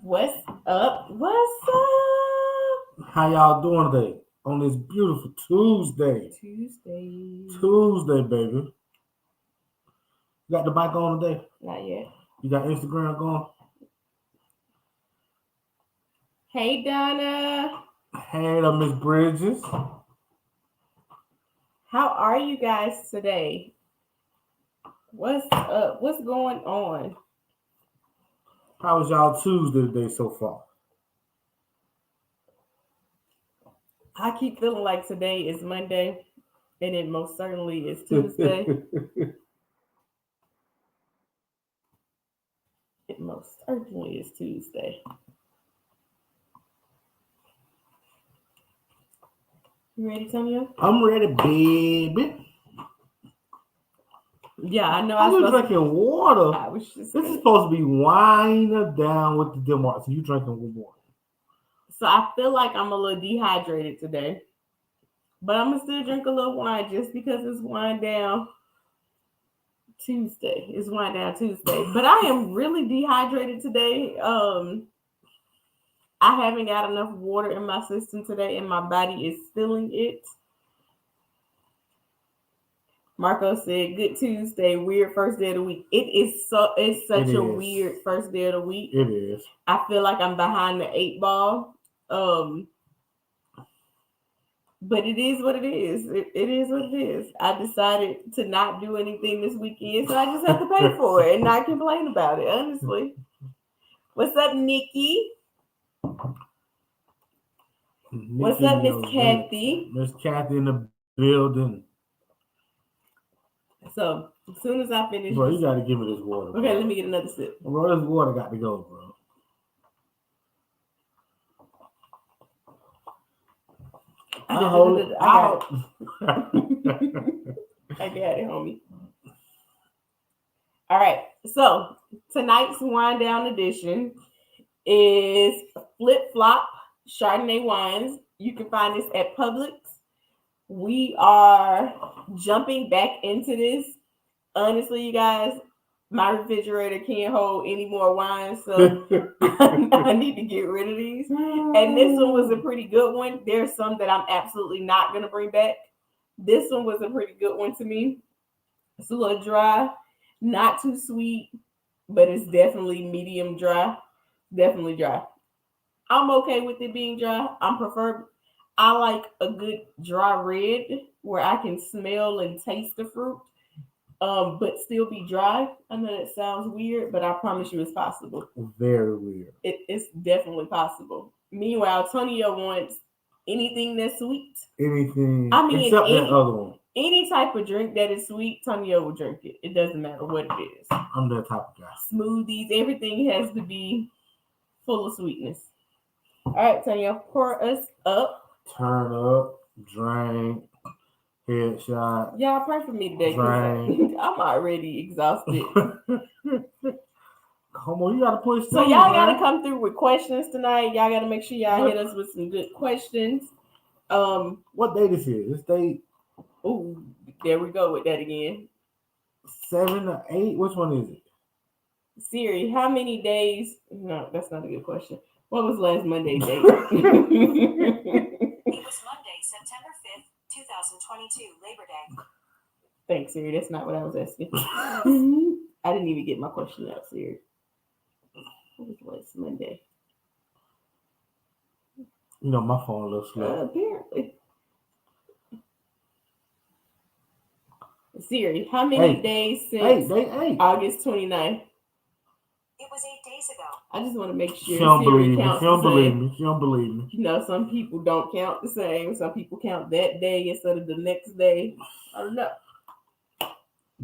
What's up? What's up? How y'all doing today on this beautiful Tuesday? Tuesday. Baby. You got the mic on today? Not yet. You got Instagram going? Hey, Donna. Hey, Miss Bridges. How are you guys today? What's up? What's going on? How was y'all Tuesday today so far? I keep feeling like today is Monday, and it most certainly is Tuesday. It most certainly is Tuesday. You ready, Tonyo? I'm ready, baby. Yeah, I know. I'm just drinking water. I was just. This is supposed to be wine down with the Denmark. So you drinking with water. So I feel like I'm a little dehydrated today. But I'm going to still drink a little wine just because it's wine down Tuesday. It's wine down Tuesday. But I am really dehydrated today. I haven't got enough water in my system today, and my body is feeling it. Marco said, "Good Tuesday, weird first day of the week." It's such a weird first day of the week. It is. I feel like I'm behind the 8 ball. But it is what it is. It is what it is. I decided to not do anything this weekend, so I just have to pay for it and not complain about it, honestly. What's up, Nikki? What's up, Miss Kathy? Miss Kathy in the building. So, as soon as I finish... Bro, you got to give me this water. Okay, let me get another sip. Bro, this water got to go, bro. I got it. I got it, homie. All right. So tonight's wind down edition is Flip Flop Chardonnay wines. You can find this at Publix. We are jumping back into this. Honestly, you guys, my refrigerator can't hold any more wine, so I need to get rid of these. And this one was a pretty good one. There's some that I'm absolutely not going to bring back. This one was a pretty good one to me. It's a little dry, not too sweet, but it's definitely medium dry. Definitely dry. I'm okay with it being dry. I like a good dry red where I can smell and taste the fruit. But still be dry. I know that sounds weird, but I promise you it's possible. Very weird. It's definitely possible. Meanwhile, Tonio wants anything that's sweet. Anything. I mean, except that other one. Any type of drink that is sweet, Tonio will drink it. It doesn't matter what it is. I'm that type of guy. Smoothies, everything has to be full of sweetness. All right, Tonio, pour us up. Turn up, drink. Headshot. Y'all pray for me today. I'm already exhausted. Come on, you gotta push. So y'all gotta come through with questions tonight. Y'all gotta make sure y'all hit us with some good questions. What day this is? This day. Oh, there we go with that again. 7 or 8. Which one is it? Siri, how many days? No, that's not a good question. What was last Monday's date? It was Monday, September 5th, 2022, Labor Day. Thanks, Siri. That's not what I was asking. I didn't even get my question out, Siri. What was last Monday? You know, my phone a little slow. Apparently. Siri, how many days since August 29th? It was 8 days ago. I just want to make sure She don't Siri believe counts me. She don't the believe same. me. She don't believe me. You know, some people don't count the same. Some people count that day instead of the next day. I don't know.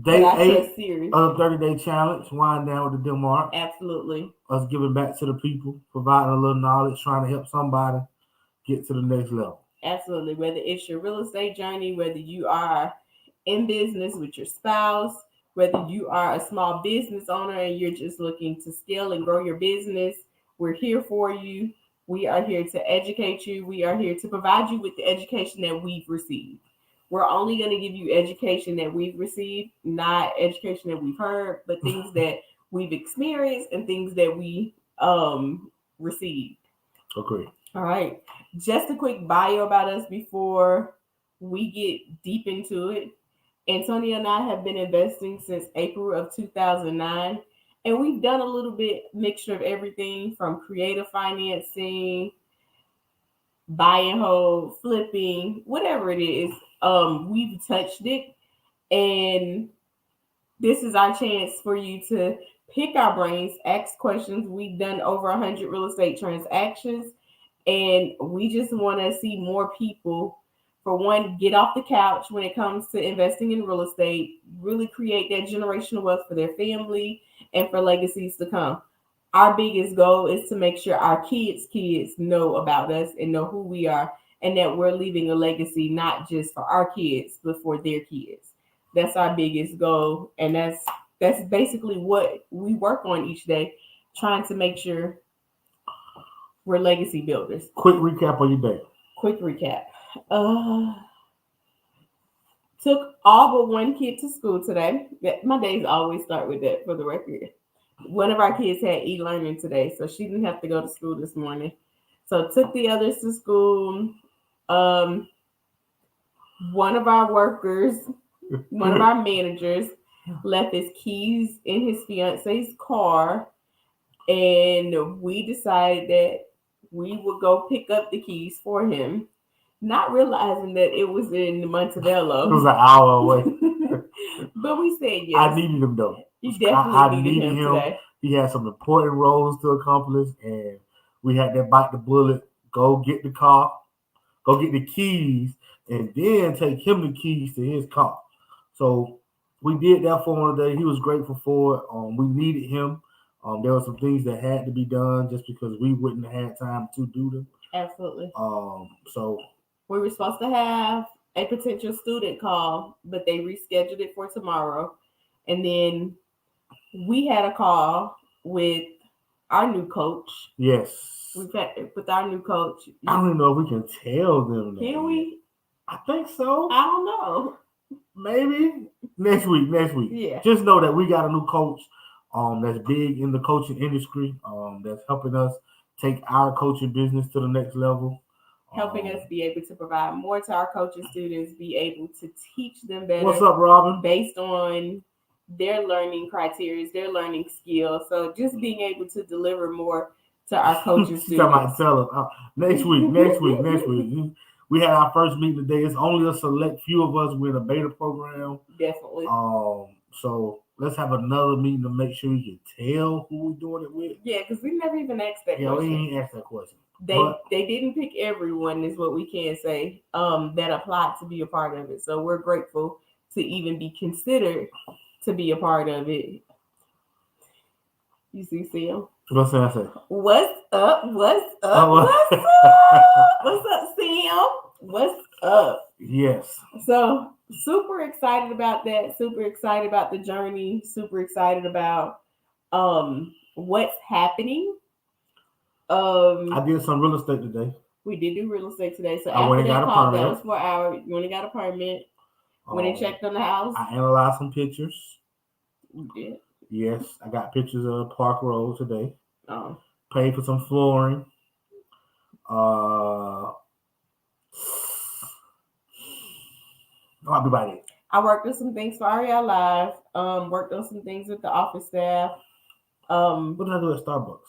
Day 8 of the 30-day challenge. Wind down with the Denmark. Absolutely. Us giving back to the people, providing a little knowledge, trying to help somebody get to the next level. Absolutely. Whether it's your real estate journey, whether you are in business with your spouse, whether you are a small business owner and you're just looking to scale and grow your business, we're here for you. We are here to educate you. We are here to provide you with the education that we've received. We're only going to give you education that we've received, not education that we've heard, but things that we've experienced and things that we received. Okay. All right. Just a quick bio about us before we get deep into it. Antonio and I have been investing since April of 2009, and we've done a little bit mixture of everything from creative financing, buy and hold, flipping, whatever it is. We've touched it, and this is our chance for you to pick our brains, ask questions. We've done over 100 real estate transactions, and we just want to see more people, for one, get off the couch when it comes to investing in real estate, really create that generational wealth for their family and for legacies to come. Our biggest goal is to make sure our kids know about us and know who we are, and that we're leaving a legacy not just for our kids but for their kids. That's our biggest goal, and that's basically what we work on each day, trying to make sure we're legacy builders. Quick recap of your day. Quick recap. Took all but one kid to school today. My days always start with that, for the record. One of our kids had e-learning today, so she didn't have to go to school this morning. So took the others to school. One of our workers, one of our managers, left his keys in his fiance's car, and we decided that we would go pick up the keys for him, not realizing that it was in Montebello. It was an hour away. But we said yes. I needed him though. You definitely needed him him today. He had some important roles to accomplish, and we had to bite the bullet, go get the car, go get the keys, and then take him the keys to his car. So we did that for him today. He was grateful for it. We needed him. There were some things that had to be done just because we wouldn't have had time to do them. Absolutely. So we were supposed to have a potential student call, but they rescheduled it for tomorrow. And then we had a call with our new coach. Yes. We've had with our new coach. I don't even know if we can tell them that. Can we? I think so. I don't know. Maybe next week. Yeah. Just know that we got a new coach that's big in the coaching industry, that's helping us take our coaching business to the next level. Helping us be able to provide more to our coaching students, be able to teach them better. What's up, Robin? Based on their learning criteria, their learning skills. So just being able to deliver more to our coaching students. Tell them next week. We had our first meeting today. It's only a select few of us. We're in a beta program. Definitely. So let's have another meeting to make sure we can tell who we're doing it with. Yeah, because we never even asked that question. Yeah, we ain't asked that question. They didn't pick everyone, is what we can say, that applied to be a part of it. So we're grateful to even be considered to be a part of it. You see, Sam? What's that? What's up? What's up? What's up? What's up, Sam? What's up? Yes. So super excited about that. Super excited about the journey. Super excited about what's happening. I did some real estate today. We did do real estate today. So I went after and that got a call, permit. that was for our. You only got a permit. Went and checked on the house. I analyzed some pictures. You did. Yes, I got pictures of Park Road today. Oh. Paid for some flooring. I'll be by it. I worked on some things for REI Live. Worked on some things with the office staff. What did I do at Starbucks?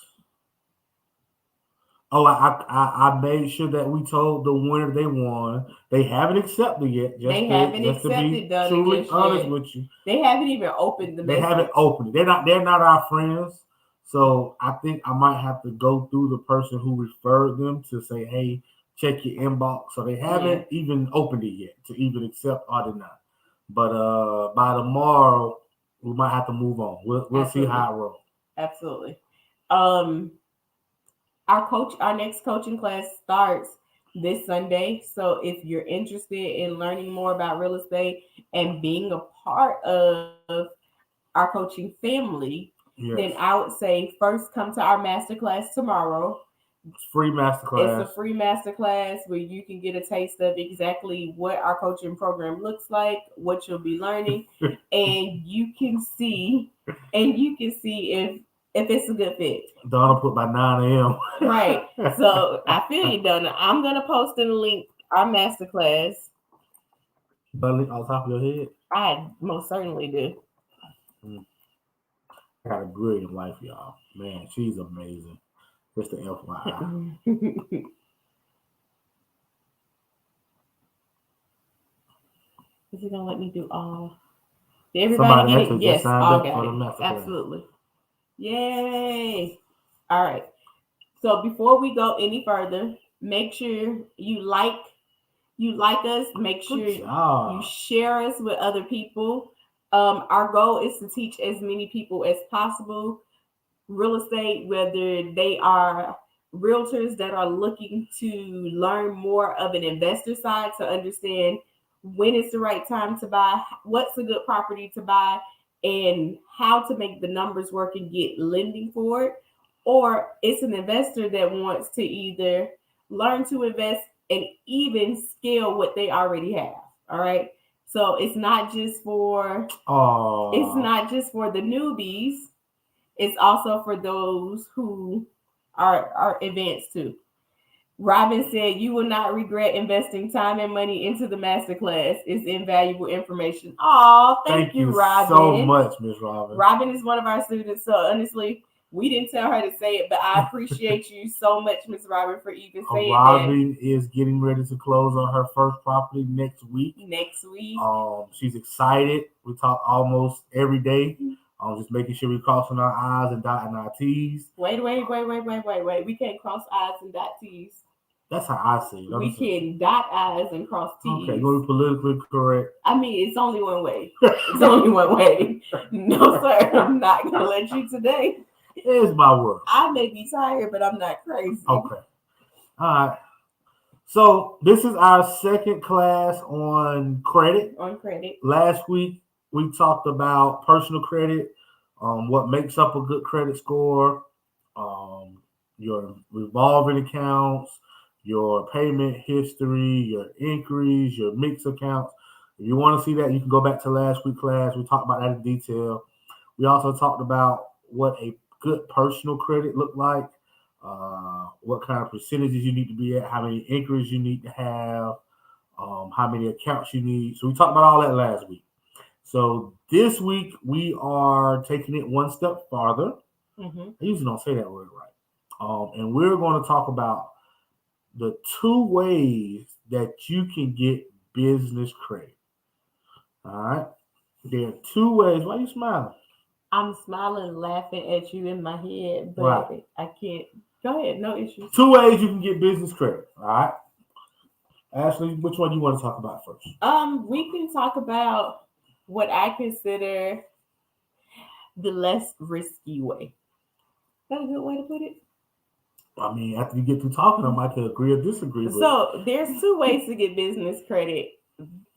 Oh, I made sure that we told the winner they won. They haven't accepted yet. They haven't accepted. To be truly honest with you, they haven't even opened the message. They haven't opened it. They're not our friends. So I think I might have to go through the person who referred them to say, hey, check your inbox. So they haven't even opened it yet to even accept or deny. But by tomorrow, we might have to move on. We'll see how it rolls. Absolutely. Our next coaching class starts this Sunday. So if you're interested in learning more about real estate and being a part of our coaching family, then I would say first come to our masterclass tomorrow. It's free masterclass. It's a free masterclass where you can get a taste of exactly what our coaching program looks like, what you'll be learning, and you can see if if it's a good fit. Donna put by 9 a.m. Right. So I feel you, Donna. I'm gonna post in the link our masterclass. Link on top of your head. I most certainly do. I got a brilliant wife, y'all. Man, she's amazing. Just the FYI. Is he gonna let me do all? Did everybody Somebody get it? actually Yes, just signed all up got for the it. masterclass. Absolutely. Yay! All right. So before we go any further, make sure you like us. Make sure Good job. you share us with other people. Our goal is to teach as many people as possible real estate, whether they are realtors that are looking to learn more of an investor side to understand when it's the right time to buy, what's a good property to buy, and how to make the numbers work and get lending for it. Or it's an investor that wants to either learn to invest and even scale what they already have. All right. So it's not just for the newbies. It's also for those who are advanced too. Robin said, "You will not regret investing time and money into the masterclass. It's invaluable information." Oh, thank you, Robin. So much, Miss Robin. Robin is one of our students, so honestly, we didn't tell her to say it, but I appreciate you so much, Miss Robin, for even saying Robin is getting ready to close on her first property next week. She's excited. We talk almost every day. Just making sure we're crossing our I's and dotting our T's. Wait. We can't cross I's and dot T's. That's how I see it. We can dot I's and cross T's. Okay, going to be politically correct. I mean, it's only one way. It's only one way. No, sir, I'm not going to let you today. It's my word. I may be tired, but I'm not crazy. Okay. All right. So this is our second class on credit. Last week, we talked about personal credit, what makes up a good credit score, your revolving accounts, your payment history, your inquiries, your mixed accounts. If you want to see that, you can go back to last week's class. We talked about that in detail. We also talked about what a good personal credit looked like, what kind of percentages you need to be at, how many inquiries you need to have, how many accounts you need. So we talked about all that last week. So this week we are taking it one step farther. I usually don't say that word right. And we're going to talk about the 2 ways that you can get business credit. All right. There are 2 ways. Why are you smiling? I'm smiling, laughing at you in my head, but right. I can't. Go ahead. No issues. 2 ways you can get business credit. All right. Ashley, which one do you want to talk about first? We can talk about what I consider the less risky way. Is that a good way to put it? I mean, after you get through talking, I might agree or disagree. So there's 2 ways to get business credit,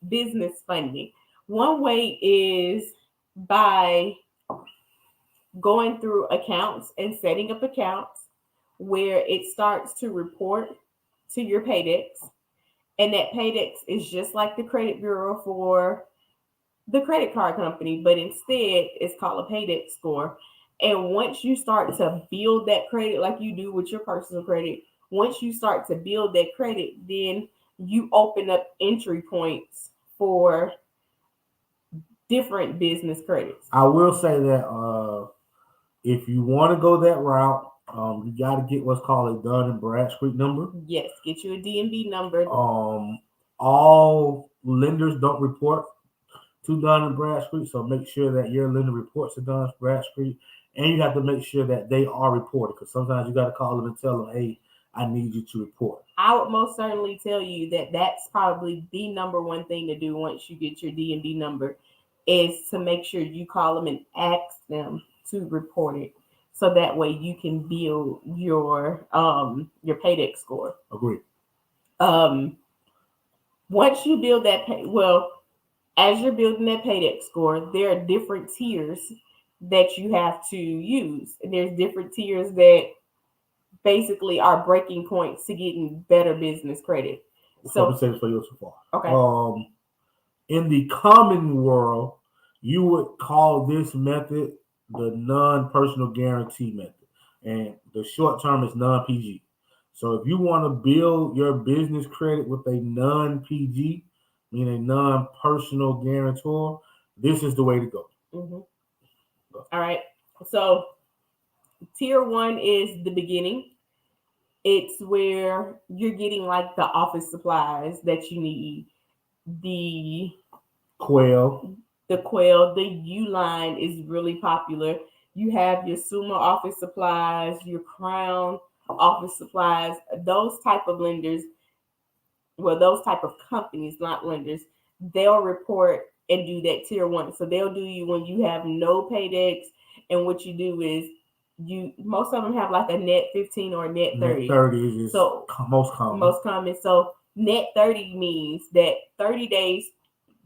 business funding. One way is by going through accounts and setting up accounts where it starts to report to your Paydex. And that Paydex is just like the credit bureau for the credit card company, but instead it's called a Paydex score. And once you start to build that credit like you do with your personal credit, once you start to build that credit, then you open up entry points for different business credits. I will say that if you want to go that route, you got to get what's called a Dun & Bradstreet number. Yes, get you a D&B number. All lenders don't report to Dun & Bradstreet, so make sure that your lender reports to Dun & Bradstreet, and you have to make sure that they are reported, because sometimes you got to call them and tell them, hey, I need you to report. I would most certainly tell you that that's probably the number one thing to do once you get your D&B number, is to make sure you call them and ask them to report it, so that way you can build your Paydex score. Agreed. Once you build that as you're building that Paydex score, there are different tiers that you have to use. And there's different tiers that basically are breaking points to getting better business credit. So let me say this for you so far. Okay. In the common world, you would call this method the non-personal guarantee method, and the short term is non-PG. So if you want to build your business credit with a non-PG, meaning a non-personal guarantor, this is the way to go. Mm-hmm. All right. So tier one is the beginning. It's where you're getting like the office supplies that you need. The Quail, the Quail, the U line is really popular. You have your Summa office supplies, your Crown office supplies, those type of lenders, well, those type of companies, not lenders, they'll report and do that tier one. So they'll do you when you have no paydex, and what you do is you most of them have like a net 15 or a net 30. net 30 is So most common. Most common. So net 30 means that 30 days,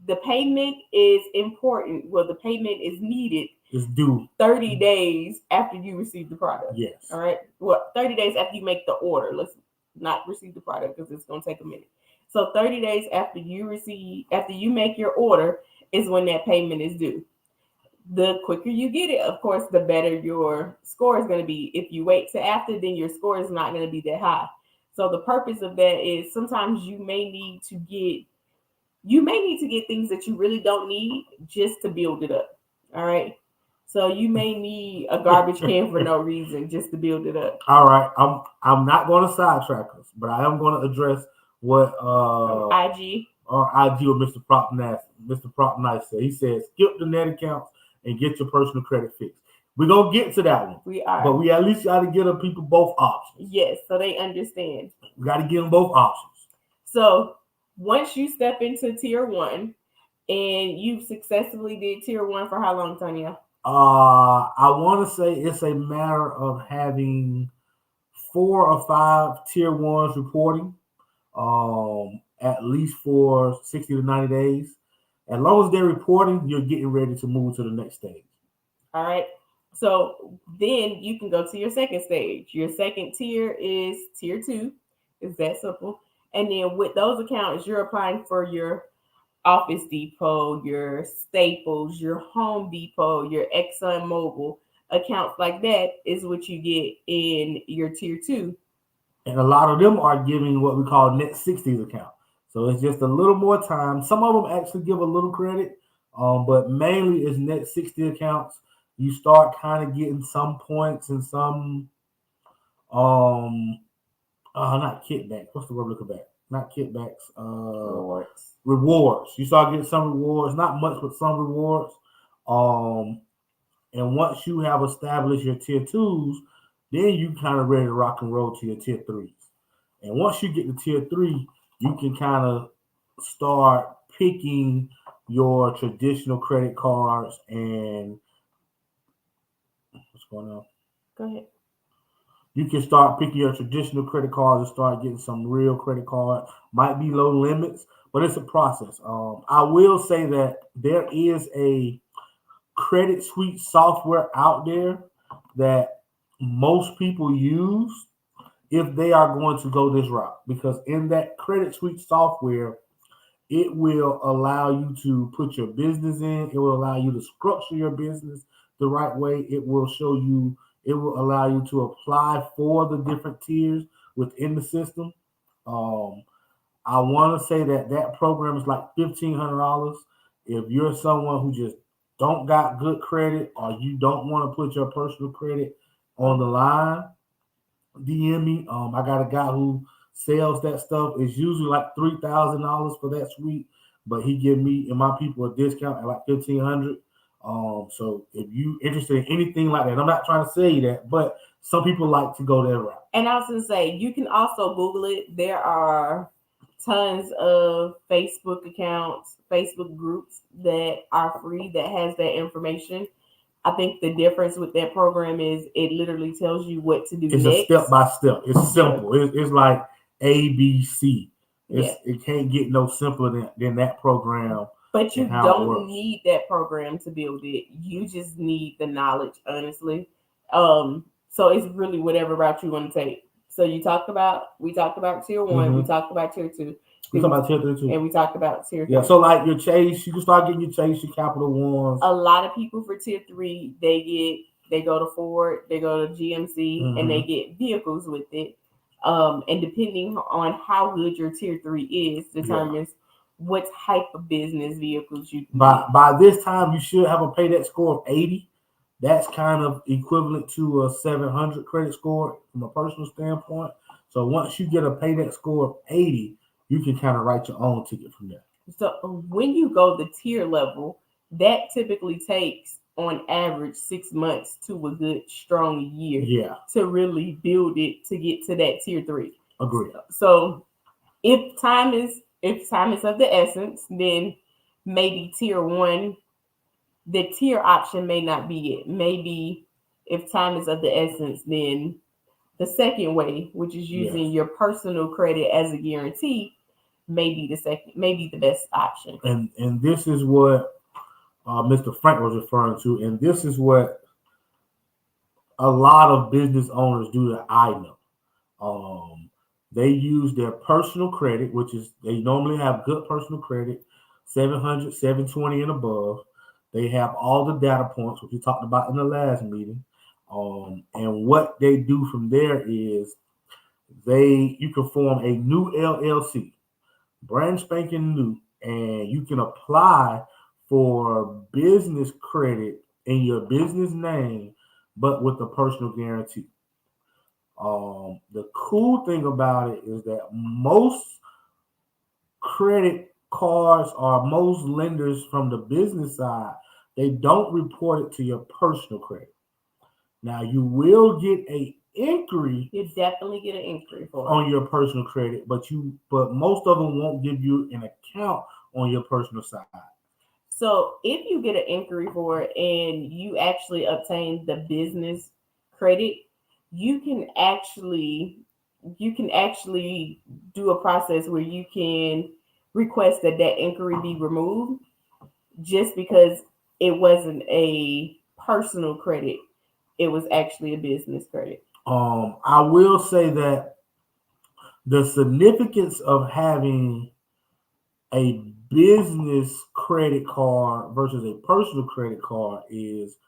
the payment is important. Well, the payment is needed. It's due 30 days after you receive the product. Yes. All right. Well, 30 days after you make the order. Let's not receive the product because it's going to take a minute. So 30 days after you make your order is when that payment is due. The quicker you get it, of course, the better your score is going to be. If you wait to after, then your score is not going to be that high. So the purpose of that is sometimes you may need to get things that you really don't need just to build it up. All right. So you may need a garbage can for no reason just to build it up. All right. I'm not going to sidetrack us, but I am going to address what IG or IG or Mr. Prop Nice said. He said skip the net accounts and get your personal credit fixed. We're gonna get to that one. We are. But we at least gotta give the people both options. Yes, so they understand. We gotta give them both options. So once you step into tier one and you've successfully did tier one for how long, Tanya? I want to say it's a matter of having 4 or 5 tier ones reporting, at least for 60 to 90 days. As long as they're reporting, you're getting ready to move to the next stage. All right. So then you can go to your second stage. Your second tier is tier two. It's that simple. And then with those accounts, you're applying for your Office Depot, your Staples, your Home Depot, your Exxon Mobil accounts like that is what you get in your tier two. And a lot of them are giving what we call net 60s account. So it's just a little more time. Some of them actually give a little credit, but mainly it's net 60 accounts. You start kind of getting some points and some not kickbacks. What's the word looking back? Not kickbacks. Rewards. You start getting some rewards, not much, but some rewards. And once you have established your tier twos, then you kind of ready to rock and roll to your tier threes. And once you get to tier three, you can kind of start picking your traditional credit cards and what's going on? Go ahead. You can start picking your traditional credit cards and start getting some real credit cards. Might be low limits, but it's a process. I will say that there is a credit suite software out there that most people use if they are going to go this route, because in that credit suite software, it will allow you to put your business in. It will allow you to structure your business the right way. It will allow you to apply for the different tiers within the system. I want to say that program is like $1,500. If you're someone who just don't got good credit, or you don't want to put your personal credit on the line, DM me. I got a guy who sells that stuff. It's usually like $3,000 for that suite, but he give me and my people a discount at like $1,500. So if you interested in anything like that, I'm not trying to say that, but some people like to go that route. And I was going to say, you can also Google it. There are tons of Facebook accounts, Facebook groups that are free that has that information. I think the difference with that program is it literally tells you what to do it's next. A step by step. It's simple. It's like ABC. It can't get no simpler than that program. But you don't need that program to build it. You just need the knowledge, honestly. So it's really whatever route you want to take. So we talked about tier one, we talked about tier two. We talking about tier 3 too. And we talked about tier 3. Yeah, so like your Chase, you can start getting your Chase, your Capital Ones. A lot of people for tier 3, they go to Ford, they go to GMC, and they get vehicles with it. And depending on how good your tier 3 is, determines what type of business vehicles you can get. By this time, you should have a paydex score of 80. That's kind of equivalent to a 700 credit score from a personal standpoint. So once you get a paydex score of 80, you can kind of write your own ticket from there. So when you go the tier level, that typically takes on average 6 months to a good strong year to really build it to get to that tier 3. Agreed. So if time is of the essence, then maybe tier 1, the tier option may not be it. Maybe if time is of the essence, then the second way, which is using your personal credit as a guarantee, may be the best option. And this is what Mr. Frank was referring to, and this is what a lot of business owners do that I know. They use their personal credit, which is they normally have good personal credit, 700, 720 and above. They have all the data points, which we talked about in the last meeting. And what they do from there is you can form a new LLC, brand spanking new, and you can apply for business credit in your business name, but with a personal guarantee. The cool thing about it is that most credit cards or most lenders from the business side, they don't report it to your personal credit. Now you will get a inquiry. You definitely get an inquiry for on your personal credit, but most of them won't give you an account on your personal side. So if you get an inquiry for it and you actually obtain the business credit, you can actually do a process where you can request that inquiry be removed just because it wasn't a personal credit. It was actually a business credit. I will say that the significance of having a business credit card versus a personal credit card is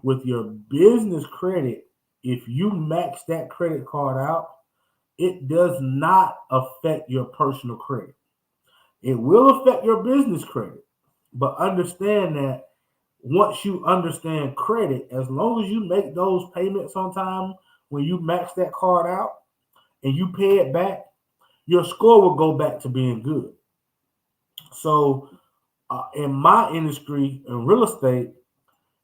with your business credit, if you max that credit card out, it does not affect your personal credit. It will affect your business credit, but understand that once you understand credit, as long as you make those payments on time when you max that card out and you pay it back, your score will go back to being good. So in my industry, in real estate,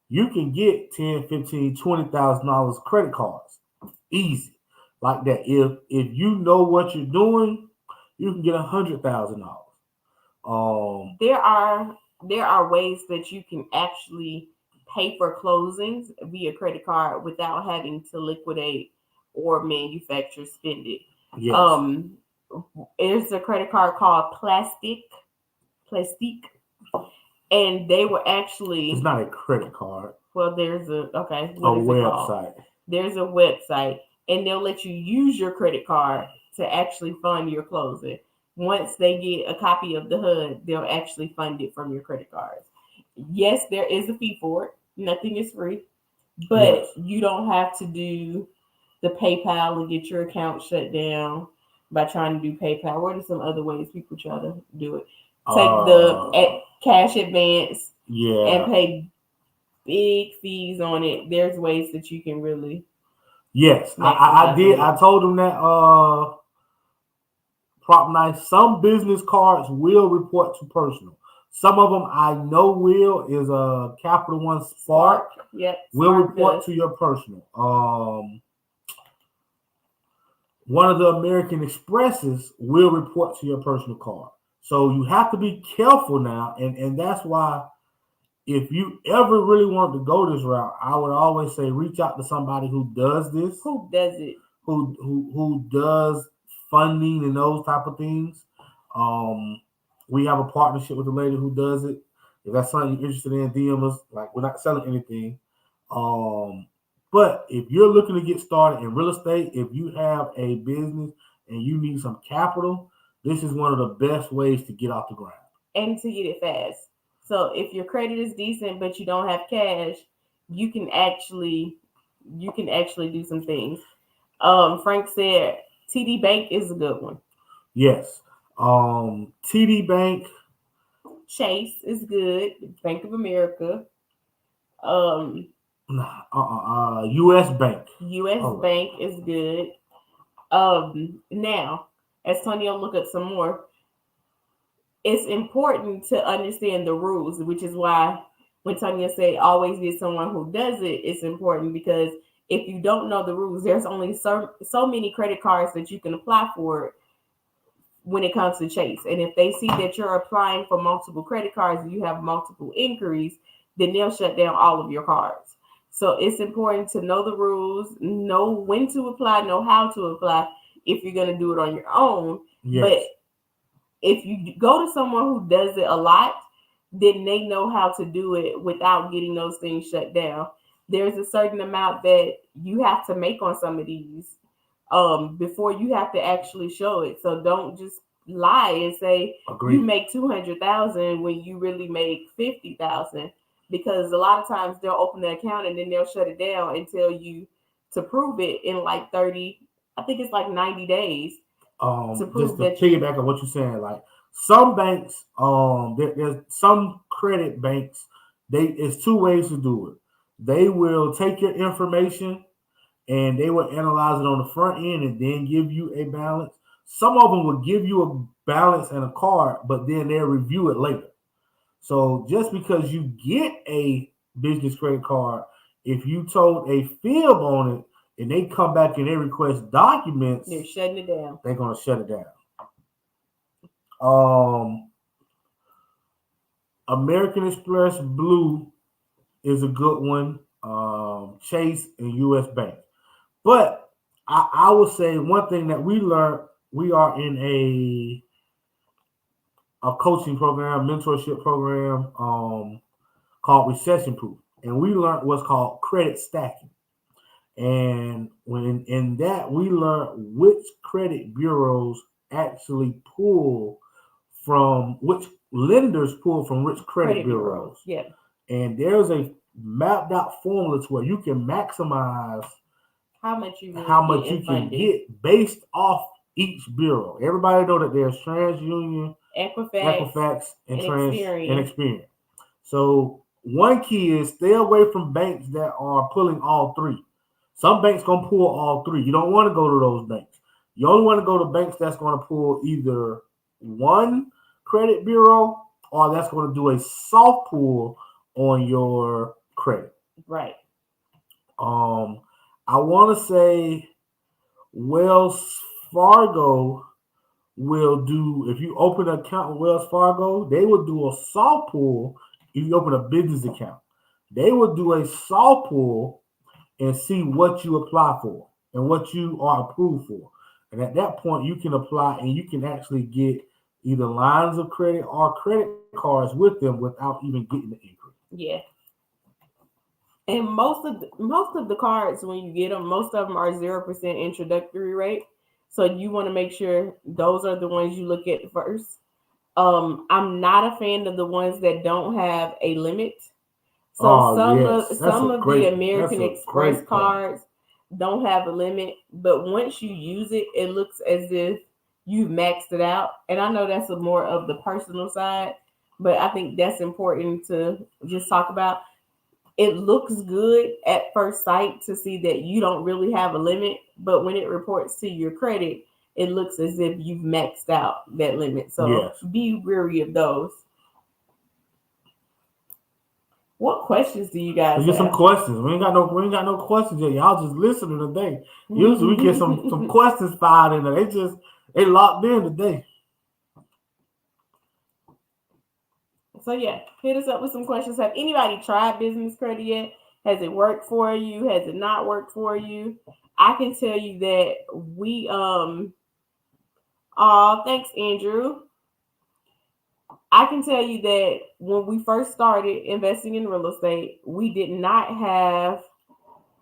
you can get $10,000, $15,000, $20,000 credit cards. Easy. Like that. If you know what you're doing, you can get $100,000. There are ways that you can actually pay for closings via credit card without having to liquidate or manufacture spend it. Yes. There's a credit card called Plastique, and they were actually. It's not a credit card. Well, there's a website. There's a website, and they'll let you use your credit card to actually fund your closing. Once they get a copy of the HUD, they'll actually fund it from your credit cards. Yes, there is a fee for it. Nothing is free, but you don't have to do the PayPal and get your account shut down by trying to do PayPal. What are some other ways people try to do it? Take the cash advance and pay big fees on it. There's ways that you can really. Yes, I did. I told them that Prop Nice, some business cards will report to personal. Some of them I know is a Capital One Spark. Will report to your personal. One of the American Expresses will report to your personal card. So you have to be careful now, and that's why if you ever really want to go this route, I would always say reach out to somebody who does this. Who does it? Who does funding and those type of things. We have a partnership with a lady who does it. If that's something you're interested in, DM us. Like, we're not selling anything. But if you're looking to get started in real estate, if you have a business and you need some capital, this is one of the best ways to get off the ground. and to get it fast. So if your credit is decent but you don't have cash, you can actually do some things. Frank said TD Bank is a good one. Yes. TD Bank. Chase is good. Bank of America. Um, U.S. Bank. U.S. All right. Bank is good. Now, as Tonio look up some more, it's important to understand the rules, which is why when Tonio say always get someone who does it, it's important because if you don't know the rules, there's only so many credit cards that you can apply for when it comes to Chase. And if they see that you're applying for multiple credit cards and you have multiple inquiries, then they'll shut down all of your cards. So it's important to know the rules, know when to apply, know how to apply if you're going to do it on your own. Yes. But if you go to someone who does it a lot, then they know how to do it without getting those things shut down. There's a certain amount that you have to make on some of these before you have to actually show it. So don't just lie and say Agreed. you make 200,000 when you really make 50,000, because a lot of times they'll open the account and then they'll shut it down and tell you to prove it in like 30, I think it's like 90 days. To prove just to piggyback on what you're saying, like some banks, there's some credit banks, it's two ways to do it. They will take your information and they will analyze it on the front end and then give you a balance. Some of them will give you a balance and a card, but then they'll review it later. So just because you get a business credit card, if you told a fib on it and they come back and they request documents, they're shutting it down. They're gonna shut it down. American Express Blue is a good one. Chase and U.S. Bank. But I would say one thing that we learned, we are in a coaching program, mentorship program called Recession Proof. And we learned what's called credit stacking. And when in that, we learned which credit bureaus actually pull from which lenders pull from which credit bureaus. Yeah. And there's a mapped out formula to where you can maximize how much you can get based off each bureau. Everybody know that there's TransUnion, Equifax, and Experian. So one key is stay away from banks that are pulling all three. Some banks gonna pull all three. You don't want to go to those banks. You only want to go to banks that's going to pull either one credit bureau or that's going to do a soft pull on your credit. Right. I want to say Wells Fargo will do, if you open an account with Wells Fargo, they will do a soft pull if you open a business account. They will do a soft pull and see what you apply for and what you are approved for. And at that point, you can apply and you can actually get either lines of credit or credit cards with them without even getting the inquiry. Yeah. And most of the cards, when you get them, most of them are 0% introductory rate. So you want to make sure those are the ones you look at first. I'm not a fan of the ones that don't have a limit. So some of the American Express cards don't have a limit, but once you use it, it looks as if you've maxed it out. And I know that's more of the personal side, but I think that's important to just talk about. It looks good at first sight to see that you don't really have a limit, but when it reports to your credit, it looks as if you've maxed out that limit. So be wary of those. What questions do you guys have? Get some questions. We ain't got no questions yet. Y'all just listening today. Usually we get some questions filed in there. They locked in today. So yeah, hit us up with some questions. Have anybody tried business credit yet? Has it worked for you? Has it not worked for you? I can tell you that we thanks Andrew. I can tell you that when we first started investing in real estate, we did not have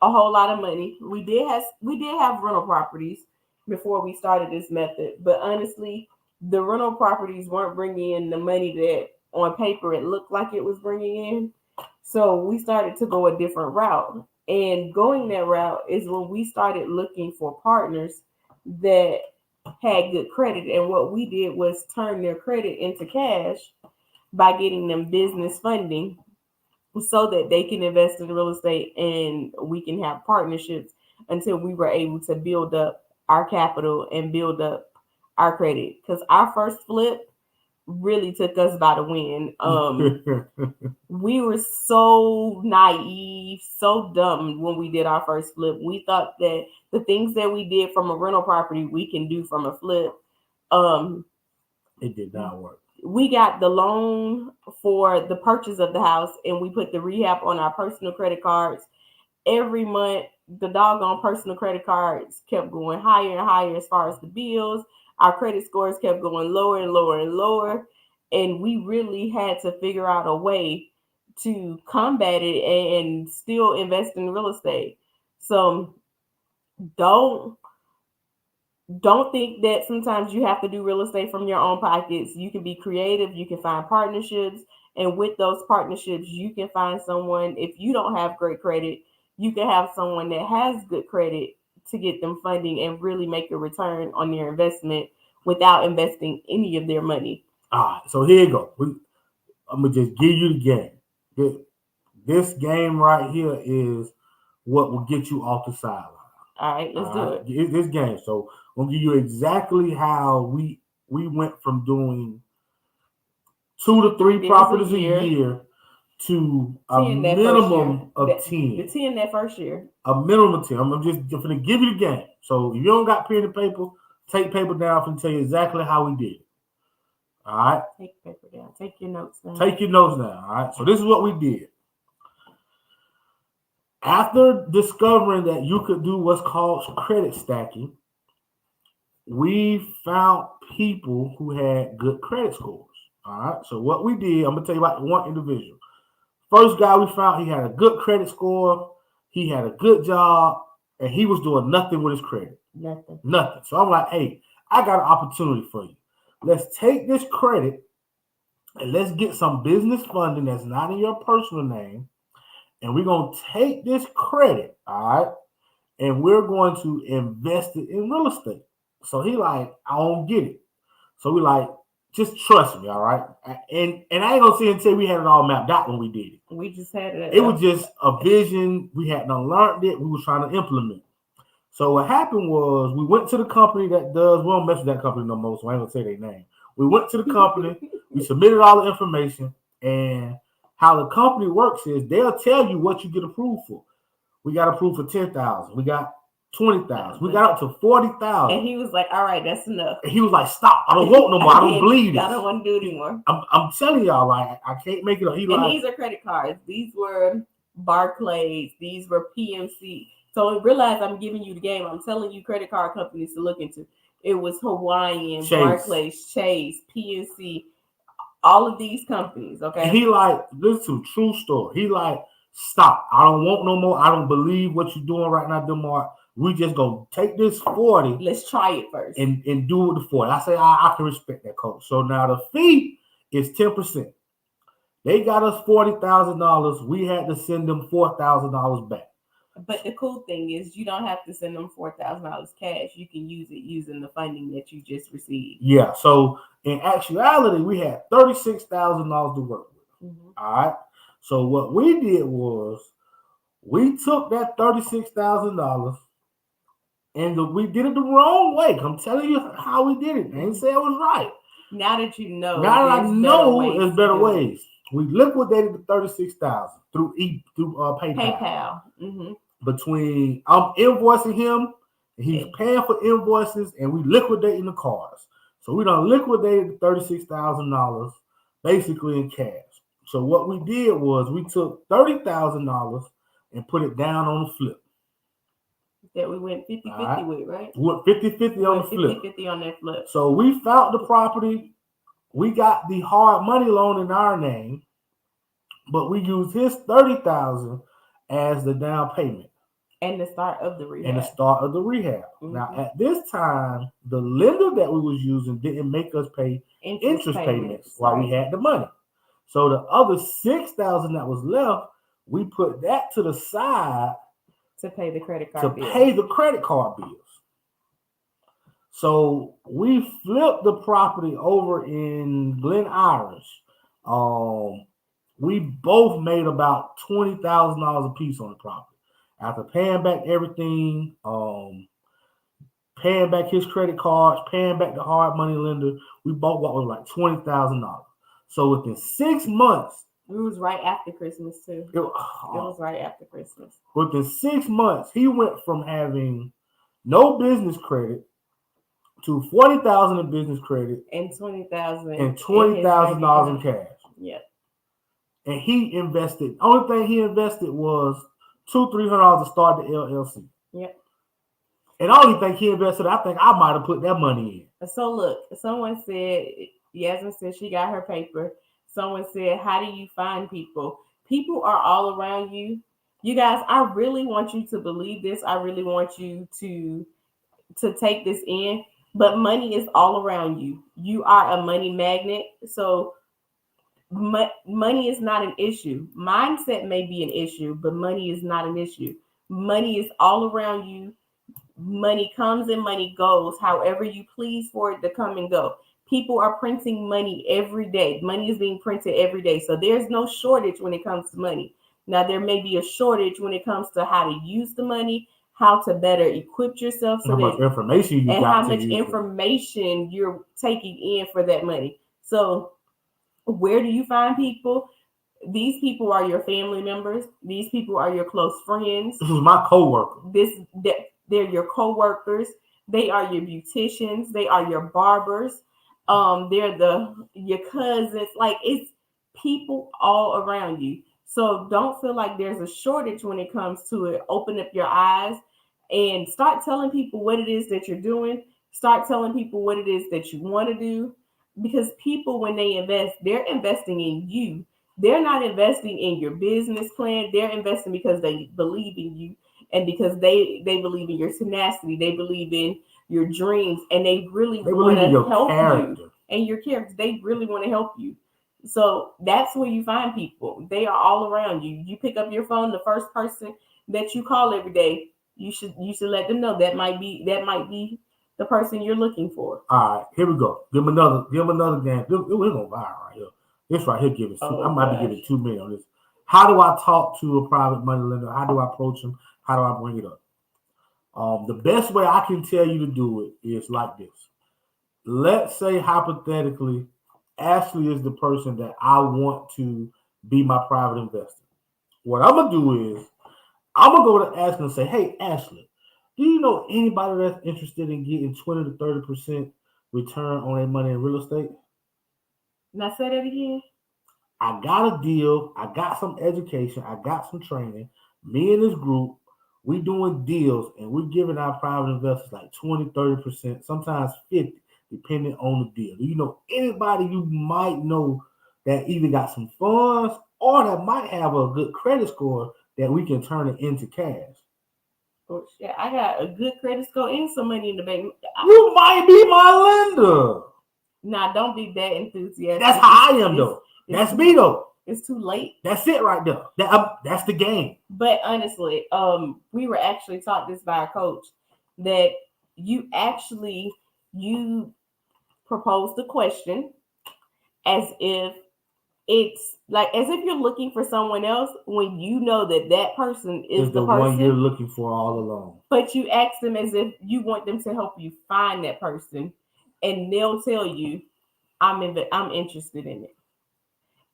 a whole lot of money. We did have rental properties before we started this method, but honestly, the rental properties weren't bringing in the money that on paper it looked like it was bringing in. So we started to go a different route. And going that route is when we started looking for partners that had good credit. And what we did was turn their credit into cash by getting them business funding so that they can invest in real estate and we can have partnerships until we were able to build up our capital and build up our credit. Because our first flip really took us by the wind. We were so naive, so dumb when we did our first flip. We thought that the things that we did from a rental property we can do from a flip. It did not work. We got the loan for the purchase of the house and we put the rehab on our personal credit cards. Every month, the doggone personal credit cards kept going higher and higher as far as the bills. Our credit scores kept going lower and lower and lower. And we really had to figure out a way to combat it and still invest in real estate. So don't don't think that sometimes you have to do real estate from your own pockets. You can be creative, you can find partnerships, and with those partnerships, you can find someone. If you don't have great credit, you can have someone that has good credit to get them funding and really make a return on their investment without investing any of their money. All right, so here you go. I'm gonna just give you the game. This game right here is what will get you off the sideline. All right, let's do it. This game. So I'm gonna give you exactly how we went from doing 2 to 3 properties a year to a minimum of 10. The 10 that first year. A minimum of 10. I'm just going to give you the game. So if you don't got pen and paper, take paper down. I'm going to tell you exactly how we did it. All right? Take paper down. Take your notes down. Take your notes down. All right? So this is what we did. After discovering that you could do what's called credit stacking, we found people who had good credit scores. All right. So what we did, I'm gonna tell you about one individual. First guy we found, he had a good credit score, he had a good job, and he was doing nothing with his credit. Nothing. So I'm like, hey, I got an opportunity for you. Let's take this credit and let's get some business funding that's not in your personal name. And we're gonna take this credit, all right, and we're going to invest it in real estate. So he like, I don't get it. So we like, just trust me, all right? And I ain't gonna sit and say we had it all mapped out when we did it. We just had it. It was just a vision. We hadn't learned it. We was trying to implement. So what happened was we went to the company that does, we don't mess with that company no more, so I ain't gonna say their name. We went to the company, we submitted all the information, and how the company works is they'll tell you what you get approved for. We got approved for 10,000. We got 20,000. We got up to 40,000. And he was like, all right, that's enough. And he was like, stop. I don't want no more. I don't believe it. I don't want to do it anymore. I'm telling y'all, like, I can't make it up. These are credit cards. These were Barclays. These were PMC. So realize I'm giving you the game. I'm telling you credit card companies to look into. It was Hawaiian, Chase. Barclays, Chase, PNC, all of these companies. Okay. And he like, listen, true story. He like, stop. I don't want no more. I don't believe what you're doing right now, Demar. We just gonna take this 40. Let's try it first. And do it with the 40. I say I can respect that, coach. So now the fee is 10%. They got us $40,000. We had to send them $4,000 back. But the cool thing is you don't have to send them $4,000 cash. You can use it using the funding that you just received. Yeah. So in actuality, we had $36,000 to work with. Mm-hmm. All right. So what we did was we took that $36,000 and we did it the wrong way. I'm telling you how we did it. I ain't say it was right. Now that you know, now that I know there's better ways. We liquidated the $36,000 through PayPal. Mm-hmm. Between I'm invoicing him, and he's paying for invoices, and we liquidating the cars. So we done liquidated the $36,000 basically in cash. So what we did was we took $30,000 and put it down on the flip. That we went 50-50 with, right? We went 50-50 on the flip. 50-50 on that flip. So we found the property. We got the hard money loan in our name, but we used his $30,000 as the down payment. And the start of the rehab. And the start of the rehab. Now, at this time, the lender that we was using didn't make us pay interest payments while we had the money. So the other $6,000 that was left, we put that to the side to pay the credit card bills. So we flipped the property over in Glen Irish. We both made about $20,000 a piece on the property. After paying back everything, paying back his credit cards, paying back the hard money lender, we both got like $20,000. So within 6 months, it was right after Christmas too. It was right after Christmas. Within 6 months, he went from having no business credit to $40,000 in business credit and $20,000 in cash. Yep. And he invested. Only thing he invested was $200-$300 to start the LLC. Yep. And I only think he invested. I think I might have put that money in. So look, someone said, Yasmin said she got her paper. Someone said, how do you find people? People are all around you. You guys, I really want you to believe this. I really want you to take this in. But money is all around you. You are a money magnet. So money is not an issue. Mindset may be an issue, but money is not an issue. Money is all around you. Money comes and money goes, however you please for it to come and go. People are printing money every day. Money is being printed every day. So there's no shortage when it comes to money. Now, there may be a shortage when it comes to how to use the money, how to better equip yourself, so how much information you and got how much information you're taking in for that money. So where do you find people? These people are your family members. These people are your close friends. This is my coworker. They're your coworkers. They are your beauticians. They are your barbers. They're your cousins. Like, it's people all around you. So don't feel like there's a shortage when it comes to it. Open up your eyes and start telling people what it is that you're doing. Start telling people what it is that you want to do. Because people, when they invest, they're investing in you. They're not investing in your business plan. They're investing because they believe in you and because they believe in your tenacity. They believe in your dreams, and they really want to help you and your character. They really want to help you. So that's where you find people. They are all around you. You pick up your phone, the first person that you call every day, you should let them know that might be the person you're looking for. All right, here we go. Give him another game. We're gonna buy right here. This right here gives us I might be giving $2 million on this. How do I talk to a private money lender? How do I approach them? How do I bring it up? The best way I can tell you to do it is like this. Let's say hypothetically, Ashley is the person that I want to be my private investor. What I'm gonna do is I'm gonna go to Ashley and say, "Hey, Ashley, do you know anybody that's interested in getting 20 to 30% return on their money in real estate?" Now say that again. I got a deal. I got some education. I got some training. Me and this group, we doing deals, and we're giving our private investors like 20, 30%, sometimes 50%, depending on the deal. Do you know anybody you might know that either got some funds or that might have a good credit score that we can turn it into cash? Oh shit! I got a good credit score and some money in the bank. You might be my lender. Nah, don't be that enthusiastic. That's how I am, though. That's me, though. It's too late. That's it right there. That's the game. But honestly, we were actually taught this by a coach that you propose the question as if you're looking for someone else when you know that person is the person one you're looking for all along. But you ask them as if you want them to help you find that person, and they'll tell you, I'm interested in it.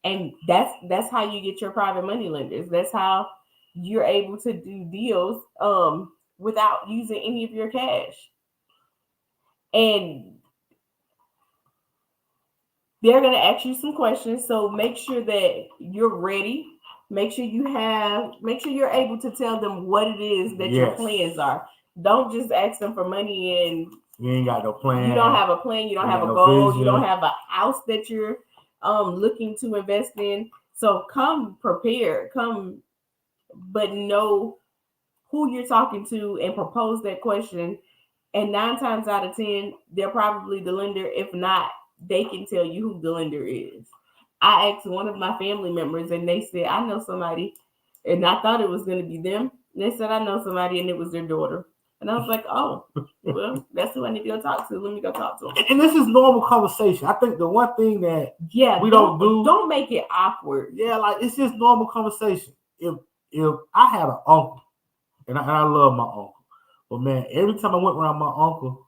And that's how you get your private money lenders. That's how you're able to do deals without using any of your cash. And they're going to ask you some questions. So make sure that you're ready. Make sure you're able to tell them what it is that your plans are. Don't just ask them for money and you ain't got no plan. You don't have a plan. You don't have a goal. Vision. You don't have a house that you're looking to invest in. So come prepared. But know who you're talking to and propose that question. And 9 times out of 10, they're probably the lender. If not, they can tell you who the lender is. I asked one of my family members, and they said, I know somebody. And I thought it was going to be them. They said, I know somebody, and it was their daughter. And I was like, oh, well, that's who I need to go talk to. Let me go talk to them. And this is normal conversation. I think the one thing that we don't make it awkward. Yeah, like it's just normal conversation. If I had an uncle, and I love my uncle, but man, every time I went around my uncle,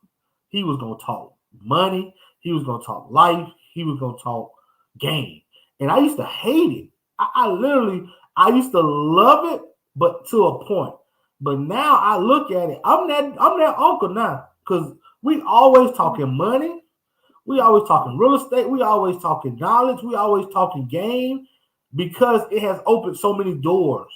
he was gonna talk money, he was gonna talk life, he was gonna talk game, and I used to hate it. I used to love it, but to a point. But now I look at it, I'm that uncle now, because we always talking money, we always talking real estate, we always talking knowledge, we always talking game, because it has opened so many doors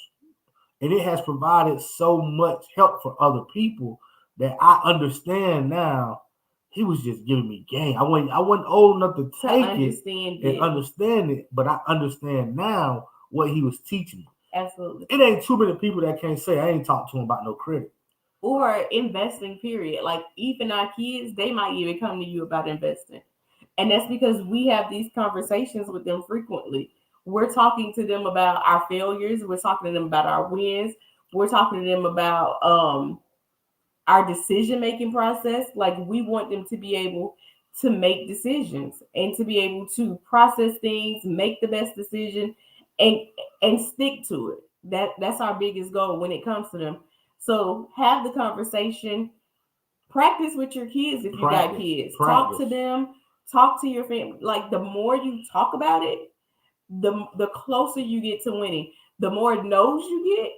and it has provided so much help for other people that I understand now. He was just giving me game. I wasn't old enough to take it and understand it, but I understand now what he was teaching me. Absolutely. It ain't too many people that can't say I ain't talked to him about no credit. Or investing, period. Like even our kids, they might even come to you about investing. And that's because we have these conversations with them frequently. We're talking to them about our failures. We're talking to them about our wins. We're talking to them about our decision-making process. Like we want them to be able to make decisions and to be able to process things, make the best decision, and stick to it. That's our biggest goal when it comes to them. So have the conversation. Practice with your kids if you got kids. Talk to them. Talk to your family. Like the more you talk about it, the closer you get to winning. The more no's you get,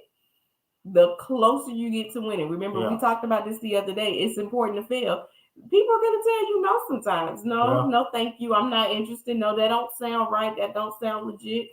the closer you get to winning. Remember, we talked about this the other day. It's important to fail. People are going to tell you no sometimes. No, thank you. I'm not interested. No, that don't sound right. That don't sound legit.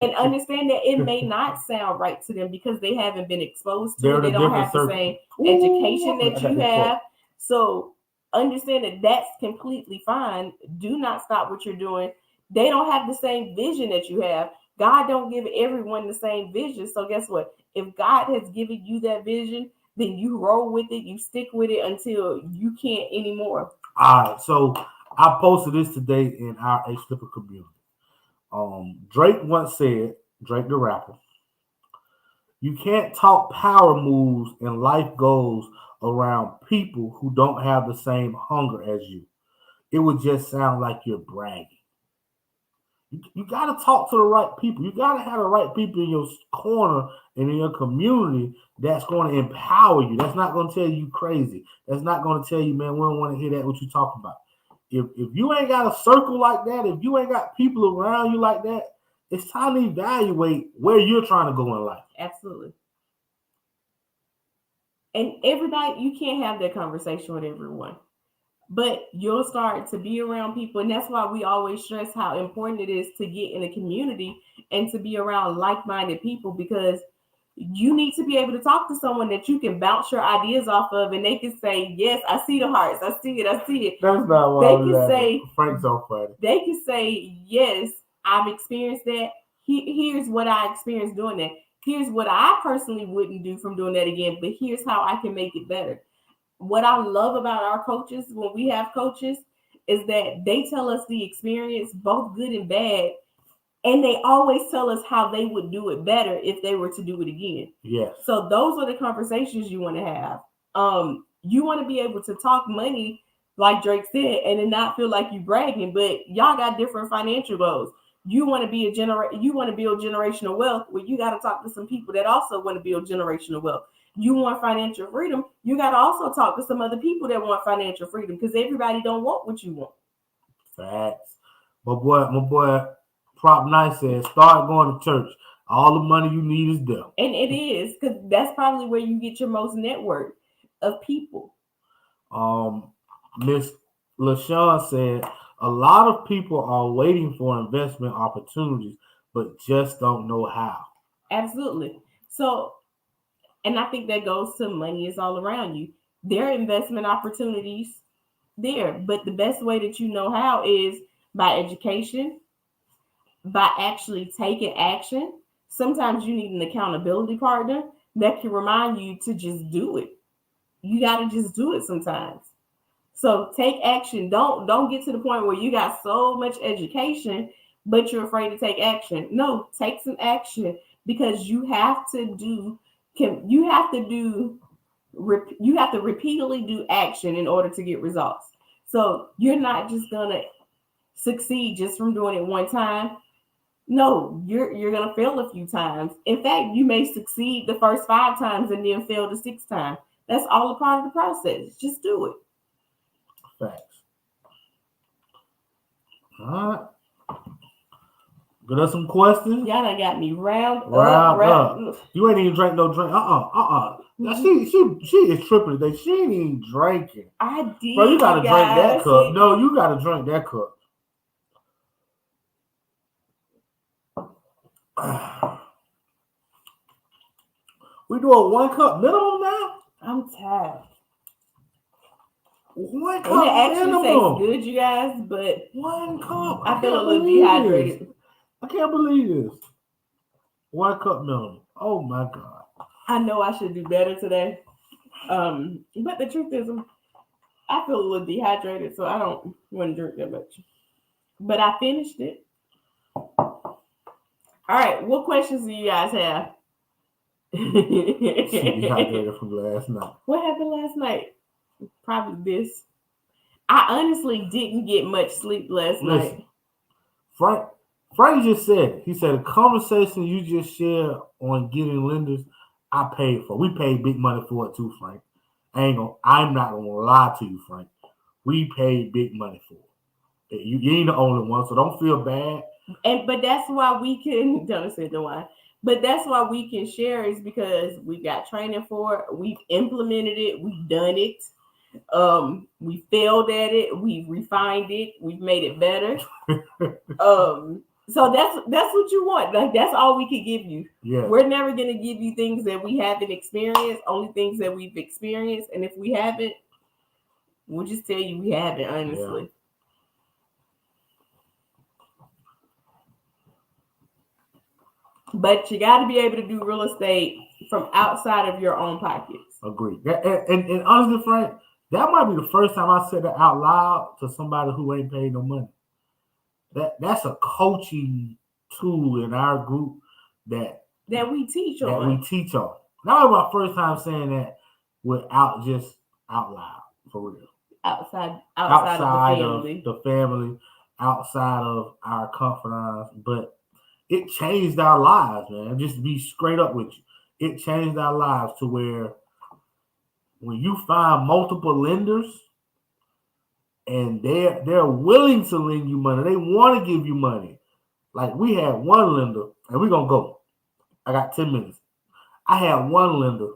and understand that it may not sound right to them because they haven't been exposed to it. They don't have the same education that you have. So understand that that's completely fine. Do not stop what you're doing. They don't have the same vision that you have. God don't give everyone the same vision. So guess what? If God has given you that vision, then you roll with it. You stick with it until you can't anymore. All right. So I posted this today in our A-Slipper community. Drake once said, Drake the rapper, you can't talk power moves and life goals around people who don't have the same hunger as you. It would just sound like you're bragging. You got to talk to the right people. You got to have the right people in your corner and in your community that's going to empower you. That's not going to tell you crazy. That's not going to tell you, man, we don't want to hear that, what you talking about. If you ain't got a circle like that, if you ain't got people around you like that, it's time to evaluate where you're trying to go in life. Absolutely. And everybody, you can't have that conversation with everyone. But you'll start to be around people. And that's why we always stress how important it is to get in a community and to be around like-minded people, because you need to be able to talk to someone that you can bounce your ideas off of, and they can say, yes, I see the hearts. I see it. I see it. That's not what they can say. Frank's so funny. They can say, yes, I've experienced that. Here's what I experienced doing that. Here's what I personally wouldn't do from doing that again, but here's how I can make it better. What I love about our coaches, when we have coaches, is that they tell us the experience, both good and bad, and they always tell us how they would do it better if they were to do it again. Yes. So those are the conversations you want to have. You want to be able to talk money, like Drake said, and then not feel like you bragging, but y'all got different financial goals. You want to be you want to build generational wealth. Well, you got to talk to some people that also want to build generational wealth. You want financial freedom, you got to also talk to some other people that want financial freedom, because everybody don't want what you want. Facts. My boy Prop 9 says, start going to church. All the money you need is there. And it is, because that's probably where you get your most network of people. Miss LaShawn said, a lot of people are waiting for investment opportunities, but just don't know how. Absolutely. So, and I think that goes to money is all around you. There are investment opportunities there, but the best way that you know how is by education, by actually taking action. Sometimes you need an accountability partner. that can remind you to just do it. You got to just do it sometimes. So take action. Don't get to the point where you got so much education, but you're afraid to take action. No, take some action because you have to do you have to repeatedly do action in order to get results. So you're not just gonna succeed just from doing it one time. No, you're gonna fail a few times. In fact, you may succeed the first 5 times and then fail the 6th time. That's all a part of the process. Just do it. Facts. All right. Got us some questions? Y'all done got me round Round up. up. You ain't even drank no drink. Now, she is tripping today. She ain't even drinking. I did. Bro, you gotta drink that cup. See? No, you gotta drink that cup. We do a 1 cup minimum now? I'm tired. 1 And it cup actually tastes minimum. good, you guys, but 1 cup. I feel a can't little believe dehydrated. this. I can't believe this. 1 cup minimum. Oh my God. I know I should do better today. But the truth is, I feel a little dehydrated, so I don't want to drink that much. But I finished it. All right, what questions do you guys have? She dehydrated from last night. What happened last night? Probably this. I honestly didn't get much sleep last night. Frank just said, he said, the conversation you just shared on getting lenders, I paid for. We paid big money for it too, Frank. I'm not gonna lie to you, Frank. We paid big money for it. You ain't the only one, so don't feel bad. But that's why we can don't say the why. But that's why we can share is because we got training for it, we've implemented it, we've done it. We failed at it, we've refined it, we've made it better. So that's what you want. Like that's all we can give you. Yeah. We're never gonna give you things that we haven't experienced, only things that we've experienced. And if we haven't, we'll just tell you we haven't, honestly. Yeah. But you got to be able to do real estate from outside of your own pockets. Agreed. And honestly, Frank, that might be the first time I said that out loud to somebody who ain't paid no money. That's a coaching tool in our group that we teach on. That we teach on. That was my first time saying that without just out loud, for real. Outside of the family, outside of our confidants, but it changed our lives, man. Just to be straight up with you. It changed our lives to where when you find multiple lenders and they're willing to lend you money, they want to give you money. Like we had one lender, and we're gonna go. I got 10 minutes. I had one lender.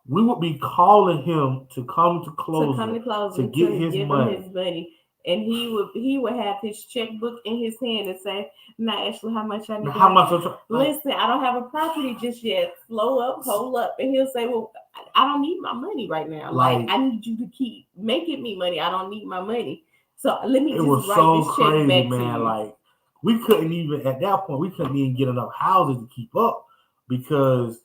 We would be calling him to come to closing to get his money. And he would have his checkbook in his hand and say, "Now, Ashley, how much I need? Listen, I don't have a property just yet. Slow up, hold up." And he'll say, "Well, I don't need my money right now. Like I need you to keep making me money. I don't need my money. So let me just write this check back to you." Like we couldn't even at that point. We couldn't even get enough houses to keep up because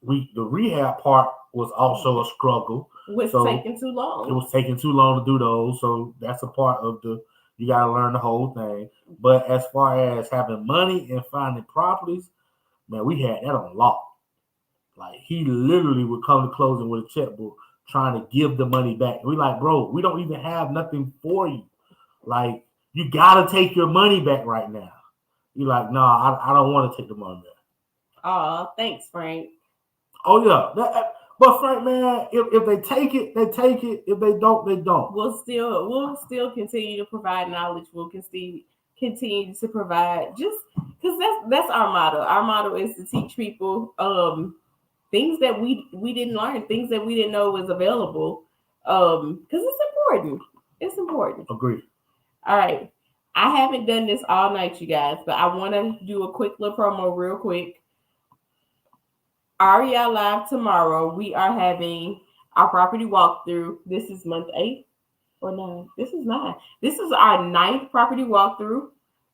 the rehab part was also a struggle. It was taking too long. It was taking too long to do those. So that's a part of you got to learn the whole thing. But as far as having money and finding properties, man, we had that on lock. Like he literally would come to closing with a checkbook trying to give the money back. We like, bro, we don't even have nothing for you. Like you got to take your money back right now. You're like, no, I don't want to take the money back. Oh, thanks, Frank. Oh, yeah. But Frank, man, if they take it, they take it. If they don't, they don't. We'll still continue to provide knowledge. We'll continue to provide just because that's our motto. Our motto is to teach people things that we didn't learn, things that we didn't know was available. Because it's important. It's important. Agreed. All right. I haven't done this all night, you guys, but I want to do a quick little promo real quick. REI Live tomorrow. We are having our property walkthrough. This is month 8 or 9. This is 9. This is our 9th property walkthrough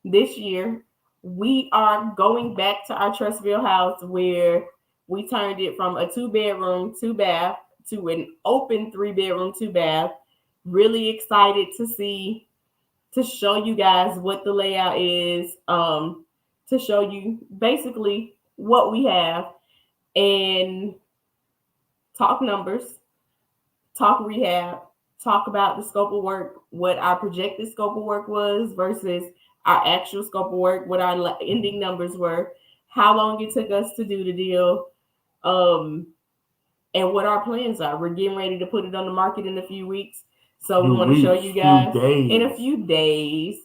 this year. We are going back to our Trustville house where We turned it from a 2-bedroom, 2-bath to an open 3-bedroom, 2-bath. Really excited to show you guys what the layout is, to show you basically what we have and talk numbers, talk rehab, talk about the scope of work, what our projected scope of work was versus our actual scope of work, what our ending numbers were, how long it took us to do the deal, um, and what our plans are. We're getting ready to put it on the market in a few weeks. So we want to show you guys in a few days.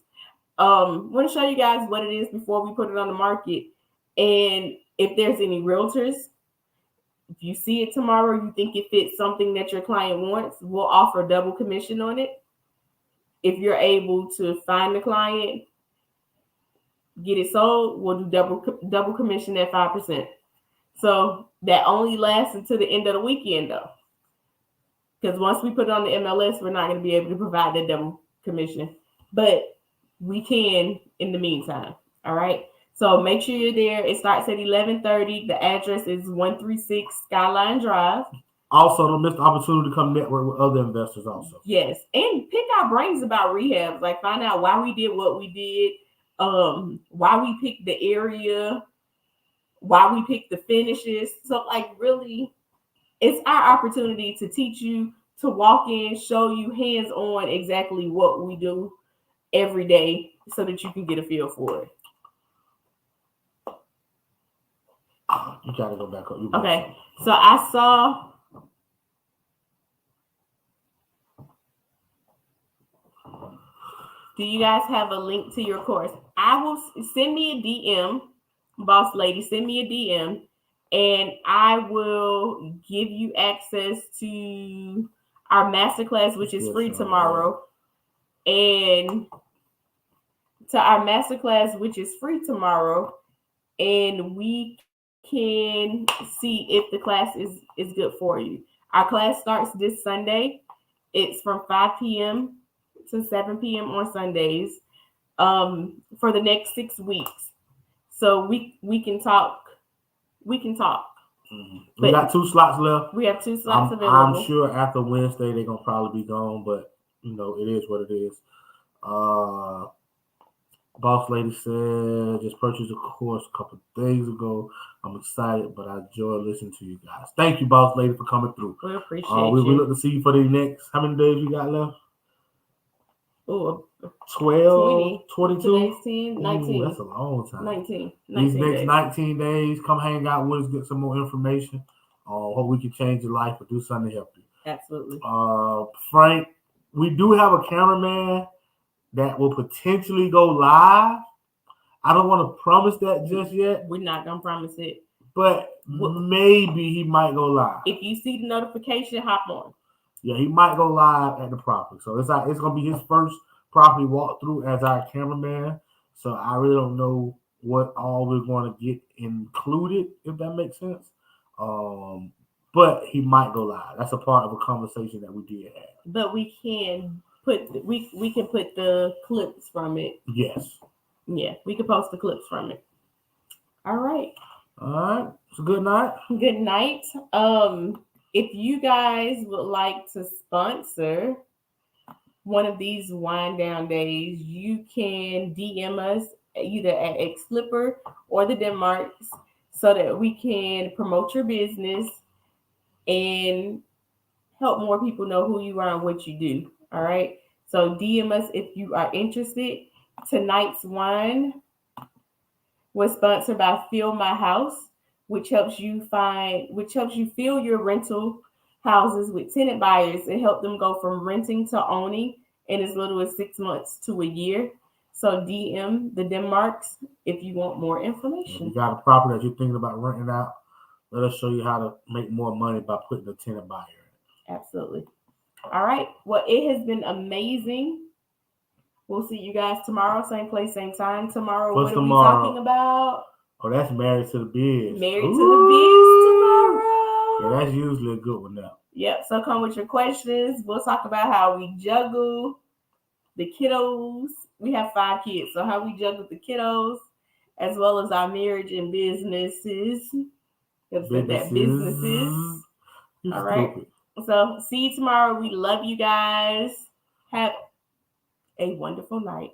Want to show you guys what it is before we put it on the market. And if there's any realtors, if you see it tomorrow, you think it fits something that your client wants, we'll offer double commission on it. If you're able to find the client, get it sold, we'll do double commission at 5%. So that only lasts until the end of the weekend, though. Because once we put it on the MLS, we're not going to be able to provide that double commission. But we can in the meantime. All right. So make sure you're there. It starts at 11:30. The address is 136 Skyline Drive. Also, don't miss the opportunity to come network with other investors also. Yes. And pick our brains about rehabs. Like find out why we did what we did, why we picked the area, why we picked the finishes. So like really, it's our opportunity to teach you, to walk in, show you hands-on exactly what we do every day so that you can get a feel for it. You gotta go back up. Okay. So I saw do you guys have a link to your course? I will send me a DM, boss lady, send me a DM, and I will give you access to our masterclass, which is free tomorrow. And to our masterclass, which is free tomorrow, and we can see if the class is good for you. Our class starts this Sunday. It's from 5 p.m. to 7 p.m. on Sundays, for the next 6 weeks. So we can talk. We can talk. Mm-hmm. We got 2 slots left. We have 2 slots available. I'm sure after Wednesday they're gonna probably be gone, but it is what it is. Boss lady said just purchased a course a couple of days ago. I'm excited, but I enjoy listening to you guys. Thank you, boss lady, for coming through. We appreciate you. We look to see you for the next. How many days you got left? Oh, 12, 22? Today's 10, 19. Ooh, that's a long time. 19 These next days. 19 days, come hang out with us, get some more information. Hope we can change your life or do something to help you. Absolutely. Frank, we do have a cameraman that will potentially go live. I don't want to promise that just yet. We're not going to promise it. But maybe he might go live. If you see the notification, hop on. Yeah, he might go live at the property. So it's going to be his first property walkthrough as our cameraman. So I really don't know what all we're going to get included, if that makes sense. But he might go live. That's a part of a conversation that we did have. But we can put the clips from it. Yes. Yeah, we can post the clips from it. All right. So good night. Good night. If you guys would like to sponsor one of these wind down days, you can DM us either at XFlipper or the Denmarks so that we can promote your business and help more people know who you are and what you do. All right. So DM us if you are interested. Tonight's wine was sponsored by Fill My House, which helps you fill your rental houses with tenant buyers and help them go from renting to owning in as little as 6 months to a year. So DM the Denmarks if you want more information. If you got a property that you're thinking about renting out, let us show you how to make more money by putting a tenant buyer in. Absolutely. All right. Well, it has been amazing. We'll see you guys tomorrow, same place, same time. Tomorrow, What's what are tomorrow? we talking about? Oh, that's Married to the Biz. Married to the Biz tomorrow. Yeah, that's usually a good one now. Yep. So come with your questions. We'll talk about how we juggle the kiddos. We have 5 kids, so how we juggle the kiddos, as well as our marriage and businesses. It said that businesses. All right. So see you tomorrow. We love you guys. Have a wonderful night.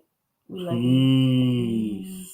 We love you. Peace.